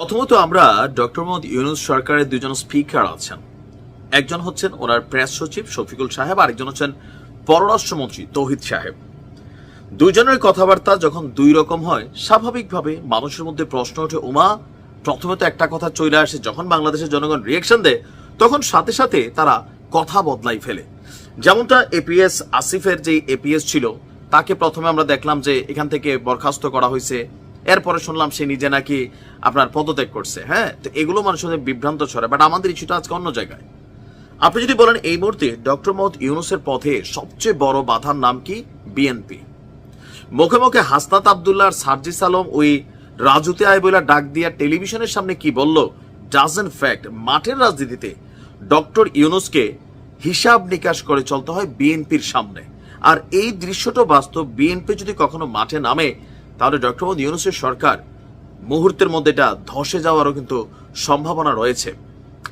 প্রথমত আমরা ডক্টর মোহাম্মদ ইউনূস সরকারের দুজন স্পিকার আছেন। একজন হচ্ছেন ওনার প্রেস সচিব শফিকুল সাহেব, আরেকজন হচ্ছেন পররাষ্ট্রমন্ত্রী তৌহিদ সাহেব। দুজনের কথাবার্তা যখন দুই রকম হয়, স্বাভাবিকভাবে মানুষের মধ্যে প্রশ্ন ওঠে, উমা প্রথমে তো একটা কথা চলে আসে, যখন বাংলাদেশের জনগণ রিয়েকশন দেয় তখন সাথে সাথে তারা কথা বদলাই ফেলে। যেমনটা এপিএস আসিফের যে এপিএস ছিল, তাকে প্রথমে আমরা দেখলাম যে এখান থেকে বরখাস্ত করা হয়েছে, এরপরে শুনলাম সে নিজে নাকি আপনার পদত্যাগ করছে। হ্যাঁ, তো এগুলো মানুষের বিভ্রান্ত ছড়ায়, বাট আমাদের ইস্যুটা আজকে অন্য জায়গায়। আপনি যদি বলেন এই মুহূর্তে ডক্টর মোহাম্মদ ইউনূসের পথে সবচেয়ে বড় বাধার নাম কি, বিএনপি। মুখে মুখে হাসনাত আব্দুল্লাহ আর সার্জিস আলম ওই রাজুতে আয় বইলা ডাক দিয়া টেলিভিশনের সামনে কি বলল, ডাজন্ট ফ্যাক্ট মাঠের রাজনীতিতে ডক্টর ইউনূসকে হিসাব নিকাশ করে চলতে হয় বিএনপির সামনে। আর এই দৃশ্যটা বাস্তব। বিএনপি যদি কখনো মাঠে নামে তাহলে ডক্টর মোহাম্মদ ইউনূসের সরকার মুহূর্তের মধ্যে এটা ধসে যাওয়ারও কিন্তু সম্ভাবনা রয়েছে।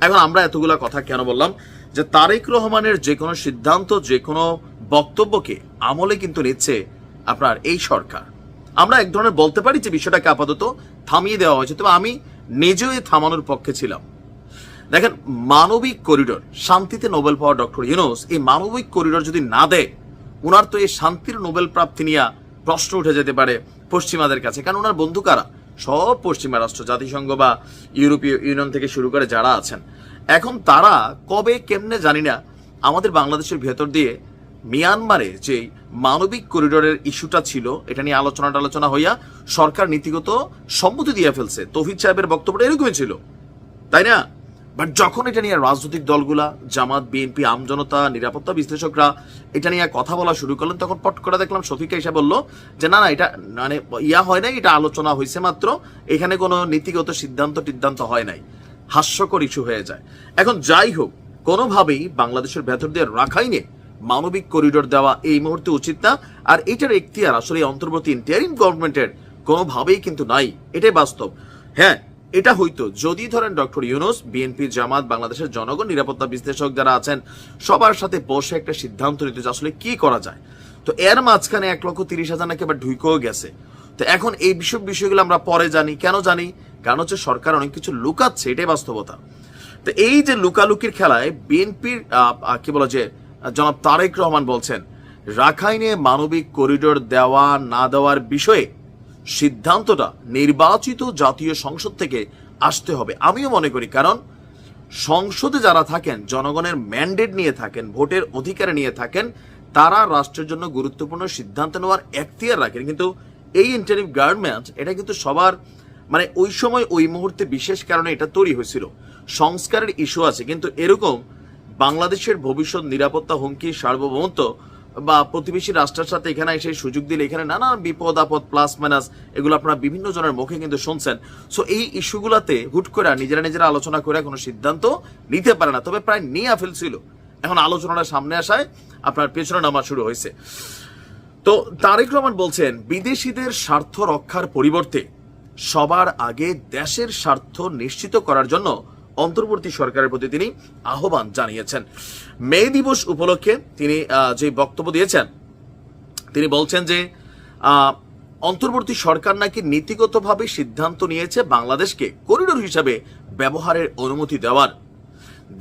এখন আমরা এতগুলা কথা কেন বললাম, যে তারেক রহমানের যে কোনো সিদ্ধান্ত, যে কোনো বক্তব্যকে আমলে কিন্তু নিচ্ছে আপনার এই সরকার। আমরা এক ধরনের বলতে পারি যে বিষয়টাকে আপাতত থামিয়ে দেওয়া হয়েছে, তবে আমি নিজেও এই থামানোর পক্ষে ছিলাম। দেখেন, মানবিক করিডোর, শান্তিতে নোবেল পাওয়া ডক্টর ইউনূস এই মানবিক করিডোর যদি না দেয়, উনার তো এই শান্তির নোবেল প্রাপ্তি নিয়ে প্রশ্ন উঠে যেতে পারে পশ্চিমাদের কাছে। কারণ ওনার বন্ধু কারা? সব পশ্চিমা রাষ্ট্র, জাতিসংঘ বা ইউরোপীয় ইউনিয়ন থেকে শুরু করে যারা আছেন। এখন তারা কবে কেমনে জানি না আমাদের বাংলাদেশের ভেতর দিয়ে মিয়ানমারে যে মানবিক করিডোরের ইস্যুটা ছিল, এটা নিয়ে আলোচনা হইয়া সরকার নীতিগত সম্মতি দিয়ে ফেলছে। তৌহিদ সাহেবের বক্তব্যটা এরকমই ছিল, তাই না? বাট যখন এটা নিয়ে রাজনৈতিক দলগুলা, জামাত, বিএনপি, আমজনতা, নিরাপত্তা বিশ্লেষকরা এটা নিয়ে কথা বলা শুরু করলেন, তখন পট করে দেখলাম শফিকা এসে বলল যে না এটা মানে হয় নাই, এটা আলোচনা হয়েছে মাত্র, এখানে কোনো নীতিগত সিদ্ধান্ত হয় নাই। হাস্যকর ইস্যু হয়ে যায়। এখন যাই হোক, কোনোভাবেই বাংলাদেশের ভেতর দিয়ে রাখাইনে মানবিক করিডোর দেওয়া এই মুহূর্তে উচিত না। আর এটার এখতিয়ার আসলে অন্তর্বর্তী ইন্টারিম গভর্নমেন্টের কোনোভাবেই কিন্তু নাই, এটাই বাস্তব। হ্যাঁ, এটা হইতো যদি ধরেন ডক্টর ইউনূস, বিএনপি, জামাত, বাংলাদেশের জনগণ, নিরাপত্তা বিশ্লেষক যারা আছেন সবার সাথে বসে একটা সিদ্ধান্ত নিতে যে আসলে কি করা যায়। তো এর মাঝখানে 1,30,000 নাকি আবার ঢুকেও গেছে। তো এখন এই বিষয়গুলো আমরা পরে জানি। কেন জানি? কারণ হচ্ছে সরকার অনেক কিছু লুকাচ্ছে, এটাই বাস্তবতা। তো এই যে লুকালুকির খেলায় বিএনপির কি বলা যে জনাব তারেক রহমান বলছেন রাখাইনে মানবিক করিডোর দেওয়া না দেওয়ার বিষয়ে সিদ্ধান্তটা নির্বাচিত জাতীয় সংসদ থেকে আসতে হবে। আমিও মনে করি, কারণ সংসদে যারা থাকেন জনগণের ম্যান্ডেট নিয়ে থাকেন, ভোটের অধিকার নিয়ে থাকেন, তারা রাষ্ট্রের জন্য গুরুত্বপূর্ণ সিদ্ধান্ত নেওয়ার এখতিয়ার রাখেন। কিন্তু এই ইন্টারিম গভর্নমেন্ট এটা কিন্তু সবার মানে ওই সময় ওই মুহূর্তে বিশেষ কারণে এটা তৈরি হয়েছিল, সংস্কারের ইস্যু আছে। কিন্তু এরকম বাংলাদেশের ভবিষ্যৎ নিরাপত্তা হুমকি, সার্বভৌমত্ব বা প্রতিবেশী রাষ্ট্রের সাথে এখানে এসে সুযোগ দিলে এখানে নানা বিপদ আপদ প্লাস মাইনাস এগুলো আপনারা বিভিন্ন জনের মুখে কিন্তু শুনছেন। সো এই ইস্যুগুলাতে হুট করে নিজেরা আলোচনা করে কোনো সিদ্ধান্ত নিতে পারে না, তবে প্রায় নিয়ে ফেলছিল। এখন আলোচনাটা সামনে আসায় আপনার পেছনে নামা শুরু হয়েছে। তো তারেক রহমান বলছেন বিদেশিদের স্বার্থ রক্ষার পরিবর্তে সবার আগে দেশের স্বার্থ নিশ্চিত করার জন্য অন্তর্বর্তী সরকারের প্রতি তিনি আহ্বান জানিয়েছেন। মে দিবস উপলক্ষে তিনি যে বক্তব্য দিয়েছেন, তিনি বলছেন যে অন্তর্বর্তী সরকার নাকি নীতিগতভাবে সিদ্ধান্ত নিয়েছে বাংলাদেশকে করিডোর হিসাবে ব্যবহারের অনুমতি দেওয়ার।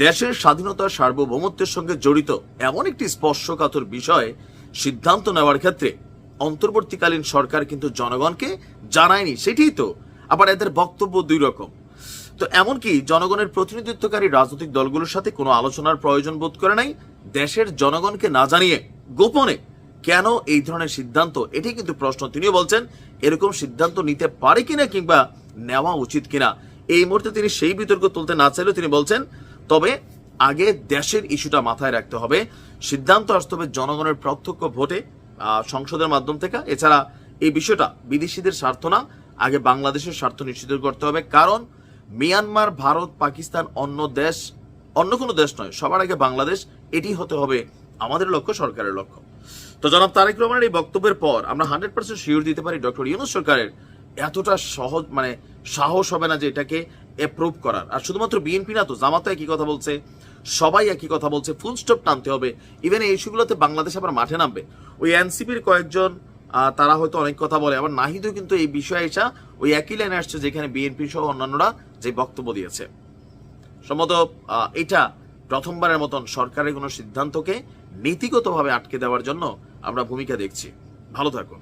দেশের স্বাধীনতা, সার্বভৌমত্বের সঙ্গে জড়িত এমন একটি স্পর্শকাতর বিষয়ে সিদ্ধান্ত নেওয়ার ক্ষেত্রে অন্তর্বর্তীকালীন সরকার কিন্তু জনগণকে জানায়নি। সেটাই তো আবার এদের বক্তব্য দুই রকম। তো এমনকি জনগণের প্রতিনিধিত্বকারী রাজনৈতিক দলগুলোর সাথে কোনো আলোচনার প্রয়োজন বোধ করে নাই। দেশের জনগণকে না জানিয়ে গোপনে কেন এই ধরনের সিদ্ধান্ত, এটাই কিন্তু প্রশ্ন। তিনিও বলছেন এরকম সিদ্ধান্ত নিতে পারে কিনা কিংবা নেওয়া উচিত কিনা। এই মুহূর্তে তিনি সেই বিতর্ক তুলতে না চাইলেও তিনি বলছেন তবে আগে দেশের ইস্যুটা মাথায় রাখতে হবে, সিদ্ধান্ত আসতে হবে জনগণের প্রত্যক্ষ ভোটে, সংসদের মাধ্যম থেকে। এছাড়া এই বিষয়টা বিদেশিদের স্বার্থ না, আগে বাংলাদেশের স্বার্থ নিশ্চিত করতে হবে। কারণ মিয়ানমার, ভারত, পাকিস্তান অন্য কোনো দেশ নয়, সবার আগে বাংলাদেশ, এটি হতে হবে আমাদের লক্ষ্য, সরকারের লক্ষ্য। তো জনাব তারেক রহমানের এই বক্তব্যের পর আমরা 100% শিওর দিতে পারি ডক্টর ইউনূস সরকারের এতটা সহজ সাহস হবে না যে এটাকে অ্যাপ্রুভ করার। আর শুধুমাত্র বিএনপি না, তো জামাতও একই কথা বলছে, সবাই একই কথা বলছে, ফুল স্টপ টানতে হবে। ইভেন এই ইস্যুগুলোতে বাংলাদেশ আবার মাঠে নামবে। ওই এনসিপির কয়েকজন তারা হয়তো অনেক কথা বলে, আবার নাহিদও কিন্তু এই বিষয়ে এসে ওই একই লাইনে আসছে যেখানে বিএনপি সহ অন্যান্যরা যে বক্তব্য দিয়েছে। সম্ভবত এটা প্রথমবারের মতন সরকারের কোনো সিদ্ধান্তকে নীতিগতভাবে আটকে দেওয়ার জন্য আমরা ভূমিকা দেখছি। ভালো থাকুন।